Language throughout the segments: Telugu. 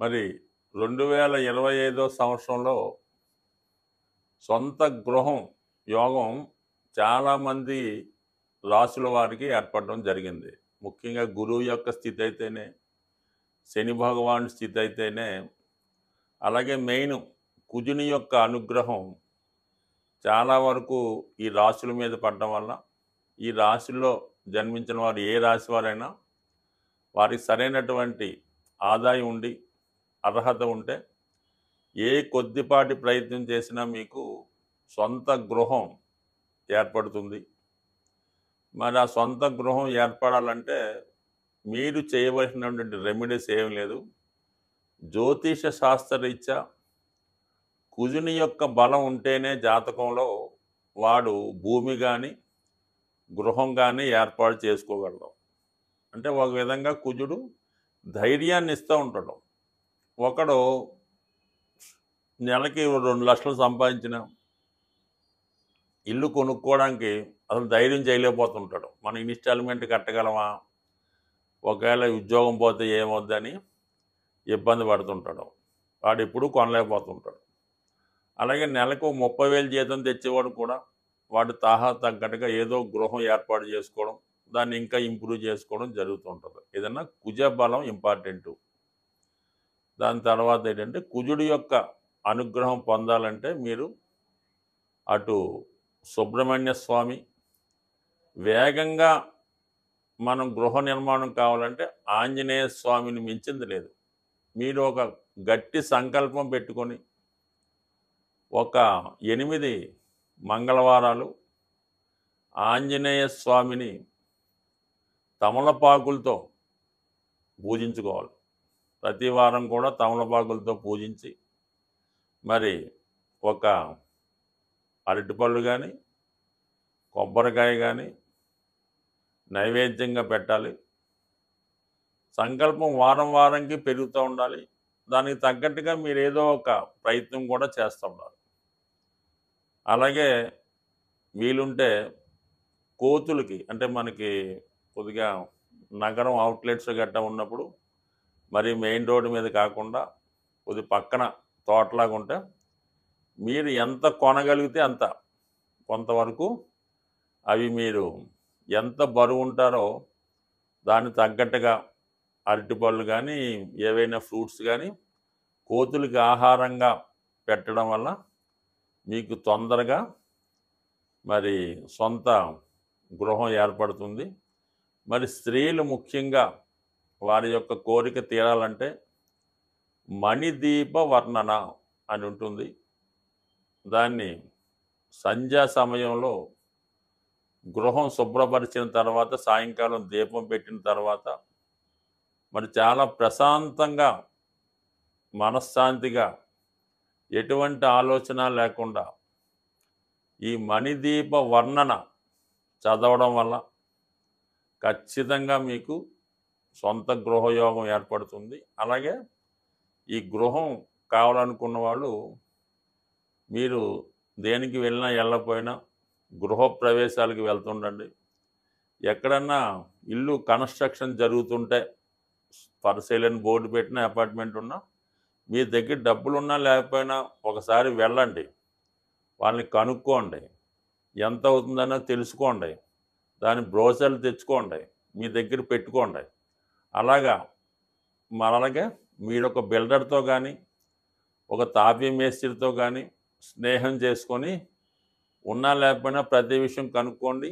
మరి 2025 సంవత్సరంలో సొంత గృహం యోగం చాలామంది రాసుల వారికి ఏర్పడడం జరిగింది. ముఖ్యంగా గురువు యొక్క స్థితి అయితేనే, శని భగవానుడి స్థితి అయితేనే, అలాగే మెయిన్ కుజుని యొక్క అనుగ్రహం చాలా వరకు ఈ రాశుల మీద పడడం వల్ల ఈ రాశిలో జన్మించిన వారు ఏ రాశి వారైనా వారికి సరైనటువంటి ఆదాయం ఉండి అర్హత ఉంటే ఏ కొద్దిపాటి ప్రయత్నం చేసినా మీకు సొంత గృహం ఏర్పడుతుంది. మరి ఆ సొంత గృహం ఏర్పడాలంటే మీరు చేయవలసినటువంటి రెమెడీస్ ఏం లేదు. జ్యోతిష శాస్త్రరీత్యా కుజుని యొక్క బలం ఉంటేనే జాతకంలో వాడు భూమి కానీ గృహం కానీ ఏర్పాటు చేసుకోగలడు. అంటే ఒక విధంగా కుజుడు ధైర్యాన్ని ఇస్తూ ఉంటాడు. ఒకడు నెలకి 2 లక్షలు సంపాదించిన ఇల్లు కొనుక్కోవడానికి అసలు ధైర్యం చేయలేకపోతుంటాడు. మనం ఇన్స్టాల్మెంట్ కట్టగలమా, ఒకవేళ ఉద్యోగం పోతే ఏమవుద్దని ఇబ్బంది పడుతుంటాడు. వాడు ఎప్పుడూ కొనలేకపోతుంటాడు. అలాగే నెలకు 30,000 జీతం తెచ్చేవాడు కూడా వాడు తాహా తగ్గట్టుగా ఏదో గృహం ఏర్పాటు చేసుకోవడం, దాన్ని ఇంకా ఇంప్రూవ్ చేసుకోవడం జరుగుతుంటుంది. ఏదన్నా కుజ బలం ఇంపార్టెంటు. దాని తర్వాత ఏంటంటే కుజుడి యొక్క అనుగ్రహం పొందాలంటే మీరు అటు సుబ్రహ్మణ్య స్వామి, వేగంగా మనం గృహ నిర్మాణం కావాలంటే ఆంజనేయ స్వామిని మించింది లేదు. మీరు ఒక గట్టి సంకల్పం పెట్టుకొని ఒక 8 మంగళవారాలు ఆంజనేయ స్వామిని తమలపాకులతో పూజించుకోవాలి. ప్రతి వారం కూడా తమలపాకులతో పూజించి మరి ఒక అరటిపళ్ళు కానీ కొబ్బరికాయ కానీ నైవేద్యంగా పెట్టాలి. సంకల్పం వారం వారంకి పెరుగుతూ ఉండాలి. దానికి తగ్గట్టుగా మీరు ఏదో ఒక ప్రయత్నం కూడా చేస్తూ ఉండాలి. అలాగే వీలుంటే కోతులకి, అంటే మనకి కొద్దిగా నగరం అవుట్లెట్స్ గట్టా ఉన్నప్పుడు మరి మెయిన్ రోడ్డు మీద కాకుండా కొద్ది పక్కన తోటలాగా ఉంటే మీరు ఎంత కొనగలిగితే అంత కొంతవరకు అవి మీరు ఎంత బరువు ఉంటారో దానికి తగ్గట్టుగా అరటిపళ్ళు కానీ ఏవైనా ఫ్రూట్స్ కానీ కోతులకి ఆహారంగా పెట్టడం వల్ల మీకు తొందరగా మరి సొంత గృహం ఏర్పడుతుంది. మరి స్త్రీలు ముఖ్యంగా వారి యొక్క కోరిక తీరాలంటే మణిదీప వర్ణన అని ఉంటుంది. దాన్ని సంధ్యా సమయంలో గృహం శుభ్రపరిచిన తర్వాత సాయంకాలం దీపం పెట్టిన తర్వాత మరి చాలా ప్రశాంతంగా మనశ్శాంతిగా ఎటువంటి ఆలోచన లేకుండా ఈ మణిదీప వర్ణన చదవడం వల్ల ఖచ్చితంగా మీకు సొంత గృహయోగం ఏర్పడుతుంది. అలాగే ఈ గృహం కావాలనుకున్న వాళ్ళు మీరు దేనికి వెళ్ళినా వెళ్ళకపోయినా గృహప్రవేశాలకు వెళ్తుండండి. ఎక్కడన్నా ఇల్లు కన్స్ట్రక్షన్ జరుగుతుంటే ఫర్ సేల్ అని బోర్డు పెట్టిన అపార్ట్మెంట్ ఉన్నా మీ దగ్గర డబ్బులున్నా లేకపోయినా ఒకసారి వెళ్ళండి. వాళ్ళని కనుక్కోండి, ఎంత అవుతుందనో తెలుసుకోండి, దాని బ్రోచర్లు తెచ్చుకోండి, మీ దగ్గర పెట్టుకోండి. అలాగే మీరు ఒక బిల్డర్తో కానీ ఒక తాపీ మేస్త్రితో కానీ స్నేహం చేసుకొని ఉన్నా లేకపోయినా ప్రతి విషయం కనుక్కోండి.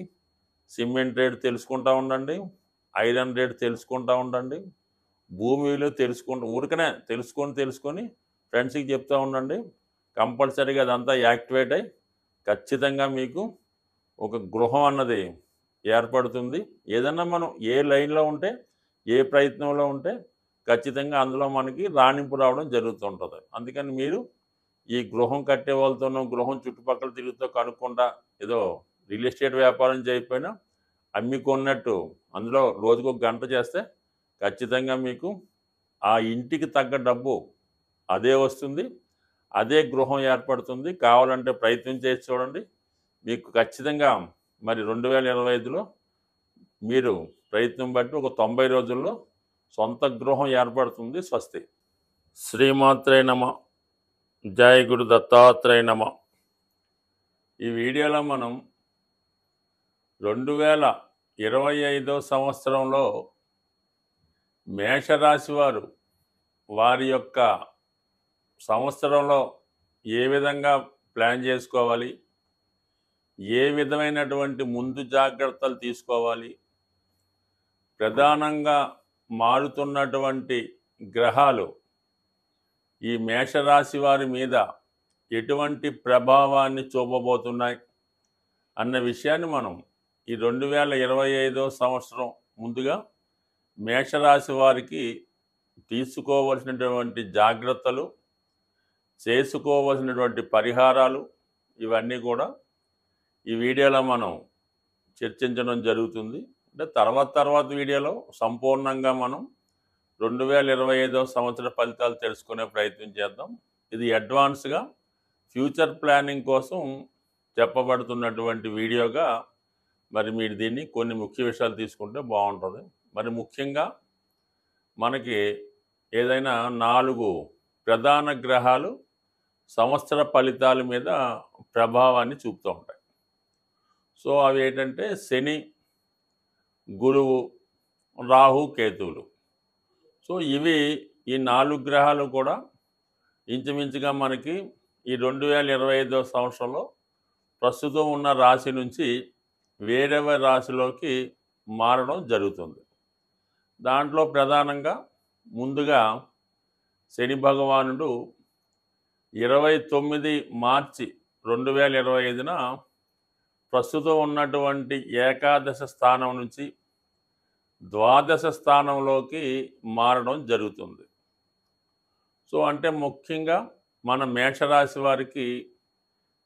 సిమెంట్ రేటు తెలుసుకుంటూ ఉండండి, ఐరన్ రేటు తెలుసుకుంటూ ఉండండి, భూమిలో ఊరికనే తెలుసుకొని ఫ్రెండ్స్కి చెప్తూ ఉండండి. కంపల్సరీగా అదంతా యాక్టివేట్ అయ్యి ఖచ్చితంగా మీకు ఒక గృహం అన్నది ఏర్పడుతుంది. ఏదన్నా మనం ఏ లైన్లో ఉంటే ఏ ప్రయత్నంలో ఉంటే ఖచ్చితంగా అందులో మనకి రాణింపు రావడం జరుగుతుంటుంది. అందుకని మీరు ఈ గృహం కట్టే వాళ్ళతోనూ గృహం చుట్టుపక్కల తిరుగుతూ కనుక్కుంటా ఏదో రియల్ ఎస్టేట్ వ్యాపారం చేయకపోయినా అమ్మికొన్నట్టు అందులో రోజుకు 1 గంట చేస్తే ఖచ్చితంగా మీకు ఆ ఇంటికి తగ్గ డబ్బు అదే వస్తుంది, అదే గృహం ఏర్పడుతుంది. కావాలంటే ప్రయత్నం చేసి చూడండి. మీకు ఖచ్చితంగా మరి 2025లో మీరు ప్రయత్నం బట్టి ఒక 90 రోజుల్లో సొంత గృహం ఏర్పడుతుంది. స్వస్తి. శ్రీమాత్రే నమ. జై గురు దత్తాత్రేయ నమ. ఈ వీడియోలో మనం 2025 సంవత్సరంలో మేషరాశి వారు వారి యొక్క సంవత్సరంలో ఏ విధంగా ప్లాన్ చేసుకోవాలి, ఏ విధమైనటువంటి ముందు జాగ్రత్తలు తీసుకోవాలి, ప్రధానంగా మారుతున్నటువంటి గ్రహాలు ఈ మేషరాశి వారి మీద ఎటువంటి ప్రభావాన్ని చూపబోతున్నాయి అన్న విషయాన్ని మనం ఈ 2025 సంవత్సరం ముందుగా మేషరాశి వారికి తీసుకోవలసినటువంటి జాగ్రత్తలు, చేసుకోవలసినటువంటి పరిహారాలు ఇవన్నీ కూడా ఈ వీడియోలో మనం చర్చించడం జరుగుతుంది. అంటే తర్వాత వీడియోలో సంపూర్ణంగా మనం 2025 సంవత్సర ఫలితాలు తెలుసుకునే ప్రయత్నం చేద్దాం. ఇది అడ్వాన్స్గా ఫ్యూచర్ ప్లానింగ్ కోసం చెప్పబడుతున్నటువంటి వీడియోగా మరి మీరు దీన్ని కొన్ని ముఖ్య విషయాలు తీసుకుంటే బాగుంటుంది. మరి ముఖ్యంగా మనకి ఏదైనా 4 ప్రధాన గ్రహాలు సంవత్సర ఫలితాల మీద ప్రభావాన్ని చూపుతూ ఉంటాయి. సో అవి ఏంటంటే శని, గురువు, రాహు, కేతువులు. సో ఇవి ఈ 4 గ్రహాలు కూడా ఇంచుమించుగా మనకి ఈ 2025 సంవత్సరంలో ప్రస్తుతం ఉన్న రాశి నుంచి వేరే రాశిలోకి మారడం జరుగుతుంది. దాంట్లో ప్రధానంగా ముందుగా శని భగవానుడు 29 మార్చి 2025న ప్రస్తుతం ఉన్నటువంటి ఏకాదశ స్థానం నుంచి ద్వాదశ స్థానంలోకి మారడం జరుగుతుంది. సో అంటే ముఖ్యంగా మన మేషరాశి వారికి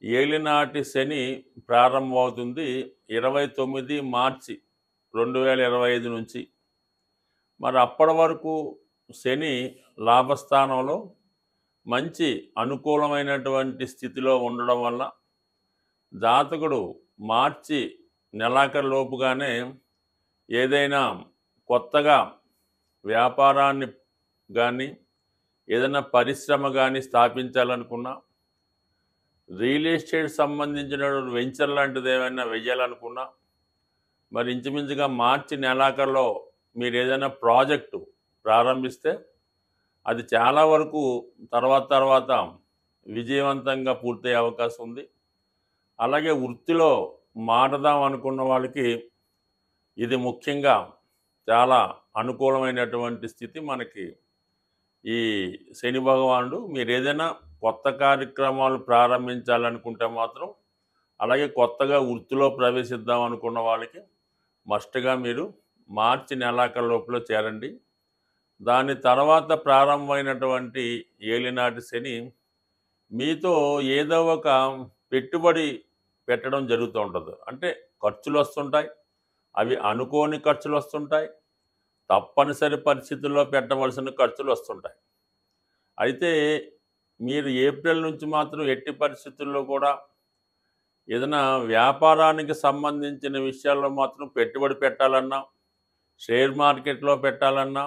ఏలినాటి శని ప్రారంభమవుతుంది 29 మార్చి 2025 నుంచి. మరి అప్పటి వరకు శని లాభస్థానంలో మంచి అనుకూలమైనటువంటి స్థితిలో ఉండడం వల్ల జాతకుడు మార్చి నెలాఖరులోపుగానే ఏదైనా కొత్తగా వ్యాపారాన్ని కానీ ఏదైనా పరిశ్రమ కానీ స్థాపించాలనుకున్నా, రియల్ ఎస్టేట్ సంబంధించిన వెంచర్ లాంటిది ఏమైనా వెయ్యాలనుకున్నా, మరి ఇంచుమించుగా మార్చి నెలాఖరులో మీరు ఏదైనా ప్రాజెక్టు ప్రారంభిస్తే అది చాలా వరకు తర్వాత విజయవంతంగా పూర్తయ్యే అవకాశం ఉంది. అలాగే వృత్తిలో మారదాం అనుకున్న వాళ్ళకి ఇది ముఖ్యంగా చాలా అనుకూలమైనటువంటి స్థితి. మనకి ఈ శని భగవానుడు మీరు ఏదైనా కొత్త కార్యక్రమాలు ప్రారంభించాలనుకుంటే మాత్రం, అలాగే కొత్తగా వృత్తిలో ప్రవేశిద్దాం అనుకున్న వాళ్ళకి మస్ట్గా మీరు మార్చి నెలాఖరు లోపల చేరండి. దాని తర్వాత ప్రారంభమైనటువంటి ఏలినాటి శని మీతో ఏదో ఒక పెట్టుబడి పెట్టడం జరుగుతూ ఉంటుంది. అంటే ఖర్చులు వస్తుంటాయి, అవి అనుకోని ఖర్చులు వస్తుంటాయి, తప్పనిసరి పరిస్థితుల్లో పెట్టవలసిన ఖర్చులు వస్తుంటాయి. అయితే మీరు ఏప్రిల్ నుంచి మాత్రం ఎట్టి పరిస్థితుల్లో కూడా ఏదైనా వ్యాపారానికి సంబంధించిన విషయాల్లో మాత్రం పెట్టుబడి పెట్టాలన్నా, షేర్ మార్కెట్లో పెట్టాలన్నా,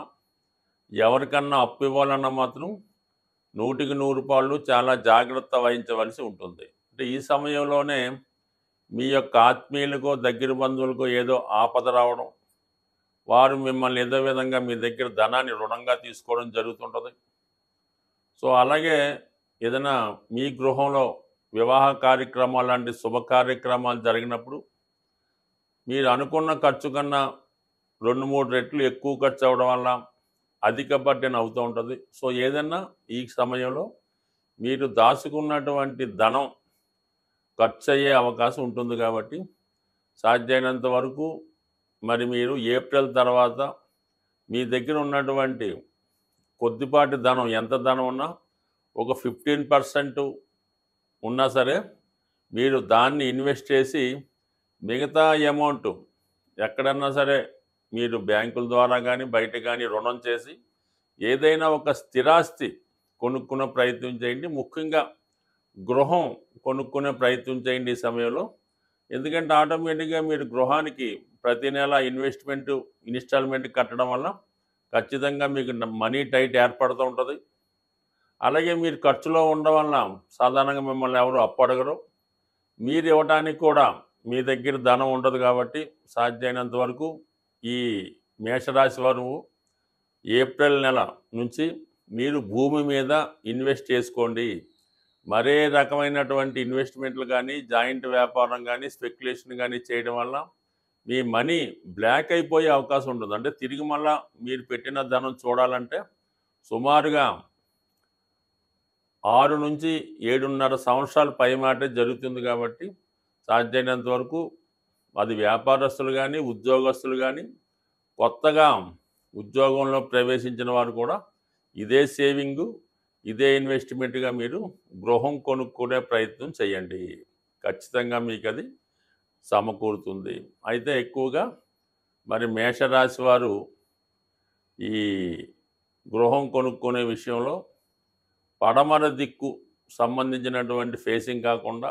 ఎవరికన్నా అప్పు ఇవ్వాలన్నా మాత్రం 100కి 100 చాలా జాగ్రత్త వహించవలసి ఉంటుంది. అంటే ఈ సమయంలోనే మీ యొక్క ఆత్మీయులకో దగ్గర బంధువులకో ఏదో ఆపద రావడం, వారు మిమ్మల్ని ఏదో విధంగా మీ దగ్గర ధనాన్ని రుణంగా తీసుకోవడం జరుగుతుంటుంది. సో అలాగే ఏదైనా మీ గృహంలో వివాహ కార్యక్రమాలు లాంటి శుభ కార్యక్రమాలు జరిగినప్పుడు మీరు అనుకున్న ఖర్చు కన్నా 2-3 రెట్లు ఎక్కువ ఖర్చు అవ్వడం వల్ల అధిక బడ్డెన్ అవుతూ ఉంటుంది. సో ఏదన్నా ఈ సమయంలో మీరు దాచుకున్నటువంటి ధనం ఖర్చు అయ్యే అవకాశం ఉంటుంది. కాబట్టి సాధ్యమైనంత వరకు మరి మీరు ఏప్రిల్ తర్వాత మీ దగ్గర ఉన్నటువంటి కొద్దిపాటి ధనం, ఎంత ధనం ఉన్నా ఒక 15% ఉన్నా సరే మీరు దాన్ని ఇన్వెస్ట్ చేసి మిగతా అమౌంట్ ఎక్కడన్నా సరే మీరు బ్యాంకుల ద్వారా కానీ బయట కానీ రుణం చేసి ఏదైనా ఒక స్థిరాస్తి కొనుక్కునే ప్రయత్నం చేయండి. ముఖ్యంగా గృహం కొనుక్కునే ప్రయత్నం చేయండి ఈ సమయంలో. ఎందుకంటే ఆటోమేటిక్గా మీరు గృహానికి ప్రతి నెల ఇన్స్టాల్మెంట్ కట్టడం వల్ల ఖచ్చితంగా మీకు మనీ టైట్ ఏర్పడుతూ ఉంటుంది. అలాగే మీరు ఖర్చులో ఉండడం వల్ల సాధారణంగా మిమ్మల్ని ఎవరు అప్పు అడగరు. మీరు ఇవ్వటానికి కూడా మీ దగ్గర ధనం ఉండదు కాబట్టి సాధ్యమైనంత వరకు ఈ మేషరాశి వారు ఏప్రిల్ నెల నుంచి మీరు భూమి మీద ఇన్వెస్ట్ చేసుకోండి. మరే రకమైనటువంటి ఇన్వెస్ట్మెంట్లు కానీ, జాయింట్ వ్యాపారం కానీ, స్పెక్యులేషన్ కానీ చేయడం వల్ల మీ మనీ బ్లాక్ అయిపోయే అవకాశం ఉంటుంది. అంటే తిరిగి మళ్ళా మీరు పెట్టిన ధనం చూడాలంటే సుమారుగా 6 నుంచి 7.5 సంవత్సరాలు పైమాటే జరుగుతుంది కాబట్టి సాధ్యమైనంత వరకు అది వ్యాపారస్తులు కానీ, ఉద్యోగస్తులు కానీ, కొత్తగా ఉద్యోగంలో ప్రవేశించిన వారు కూడా ఇదే సేవింగు, ఇదే ఇన్వెస్ట్మెంట్గా మీరు గృహం కొనుక్కునే ప్రయత్నం చేయండి. ఖచ్చితంగా మీకు అది సమకూరుతుంది. అయితే ఎక్కువగా మరి మేషరాశి వారు ఈ గృహం కొనుక్కునే విషయంలో పడమర దిక్కు సంబంధించినటువంటి ఫేసింగ్ కాకుండా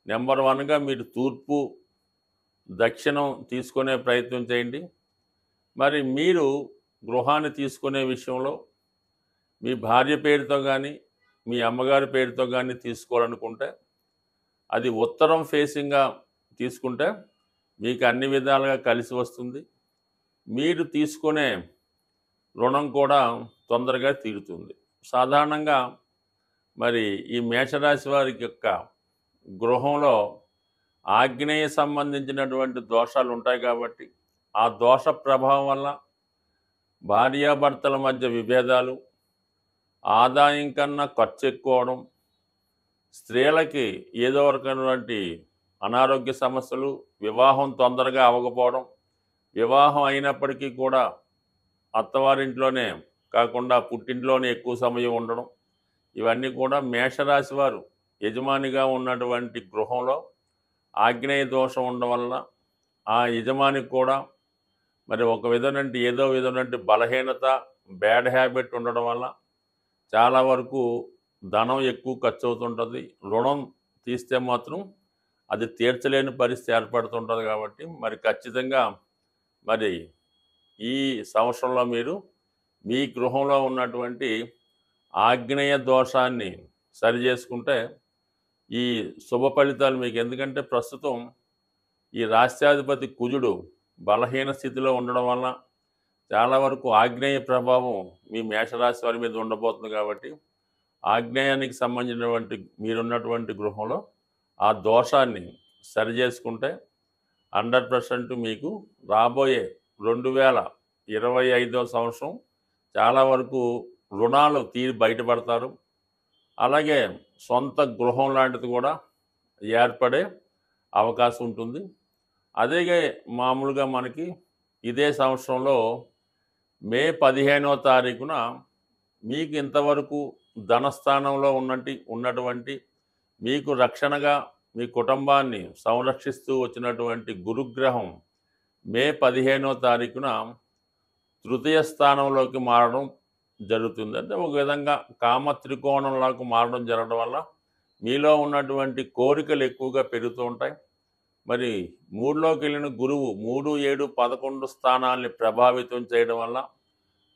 నెంబర్ 1గా మీరు తూర్పు, దక్షిణం తీసుకునే ప్రయత్నం చేయండి. మరి మీరు గృహాన్ని తీసుకునే విషయంలో మీ భార్య పేరుతో కానీ, మీ అమ్మగారి పేరుతో కానీ తీసుకోవాలనుకుంటే అది ఉత్తరం ఫేసింగ్గా తీసుకుంటే మీకు అన్ని విధాలుగా కలిసి వస్తుంది. మీరు తీసుకునే రుణం కూడా తొందరగా తీరుతుంది. సాధారణంగా మరి ఈ మేషరాశి వారికి యొక్క గృహంలో ఆగ్నేయ సంబంధించినటువంటి దోషాలు ఉంటాయి కాబట్టి ఆ దోష ప్రభావం వల్ల భార్యాభర్తల మధ్య విభేదాలు, ఆదాయం కన్నా ఖర్చు ఎక్కువడం, స్త్రీలకి ఏదో రకమైనటువంటి అనారోగ్య సమస్యలు, వివాహం తొందరగా అవ్వకపోవడం, వివాహం అయినప్పటికీ కూడా అత్తవారింట్లోనే కాకుండా పుట్టింట్లోనే ఎక్కువ సమయం ఉండడం, ఇవన్నీ కూడా మేషరాశి వారు యజమానిగా ఉన్నటువంటి గృహంలో ఆగ్నేయ దోషం ఉండడం వల్ల ఆ యజమానికి కూడా మరి ఒక విధమైన ఏదో విధమైన బలహీనత, బ్యాడ్ హ్యాబిట్ ఉండడం వల్ల చాలా వరకు ధనం ఎక్కువ ఖర్చు అవుతుంటుంది. రుణం తీస్తే మాత్రం అది తీర్చలేని పరిస్థితి ఏర్పడుతుంటుంది. కాబట్టి మరి ఖచ్చితంగా మరి ఈ సంవత్సరంలో మీరు మీ గృహంలో ఉన్నటువంటి ఆగ్నేయ దోషాన్ని సరి చేసుకుంటే ఈ శుభ ఫలితాలు మీకు, ఎందుకంటే ప్రస్తుతం ఈ రాష్ట్రాధిపతి కుజుడు బలహీన స్థితిలో ఉండడం వల్ల చాలా వరకు ఆగ్నేయ ప్రభావం మీ మేషరాశి వారి మీద ఉండబోతుంది. కాబట్టి ఆగ్నేయానికి సంబంధించినటువంటి మీరున్నటువంటి గృహంలో ఆ దోషాన్ని సరి చేసుకుంటే 100% మీకు రాబోయే 2025వ సంవత్సరం చాలా వరకు రుణాలు తీరి బయటపడతారు. అలాగే సొంత గృహం లాంటిది కూడా ఏర్పడే అవకాశం ఉంటుంది. అదే మామూలుగా మనకి ఇదే సంవత్సరంలో మే 15వ తారీఖున మీకు ఇంతవరకు ధనస్థానంలో ఉన్నటువంటి మీకు రక్షణగా మీ కుటుంబాన్ని సంరక్షిస్తూ వచ్చినటువంటి గురుగ్రహం మే 15వ తారీఖున తృతీయ స్థానంలోకి మారడం జరుగుతుంది. అంటే ఒక విధంగా కామ త్రికోణంలోకి మారడం జరగడం వల్ల మీలో ఉన్నటువంటి కోరికలు ఎక్కువగా పెరుగుతూ ఉంటాయి. మరి 3లోకి వెళ్ళిన గురువు 3, 7, 11 స్థానాల్ని ప్రభావితం చేయడం వల్ల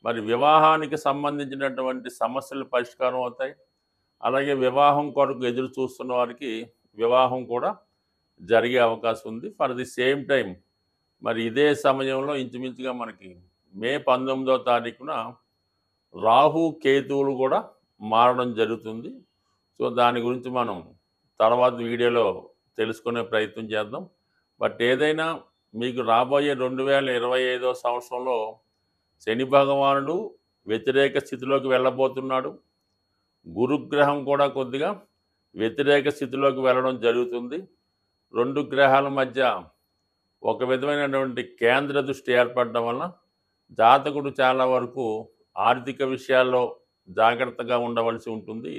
మరి వివాహానికి సంబంధించినటువంటి సమస్యలు పరిష్కారం అవుతాయి. అలాగే వివాహం కొరకు ఎదురు చూస్తున్న వారికి వివాహం కూడా జరిగే అవకాశం ఉంది. ఫర్ ది సేమ్ టైం మరి ఇదే సమయంలో ఇంచుమించుగా మనకి మే 19వ తారీఖున రాహు, కేతువులు కూడా మారడం జరుగుతుంది. సో దాని గురించి మనం తర్వాత వీడియోలో తెలుసుకునే ప్రయత్నం చేద్దాం. బట్ ఏదైనా మీకు రాబోయే 2025వ సంవత్సరంలో శని భగవానుడు వ్యతిరేక స్థితిలోకి వెళ్ళబోతున్నాడు. గురుగ్రహం కూడా కొద్దిగా వ్యతిరేక స్థితిలోకి వెళ్ళడం జరుగుతుంది. 2 గ్రహాల మధ్య ఒక విధమైనటువంటి కేంద్ర దృష్టి ఏర్పడడం వలన జాతకుడు చాలా వరకు ఆర్థిక విషయాల్లో జాగ్రత్తగా ఉండవలసి ఉంటుంది.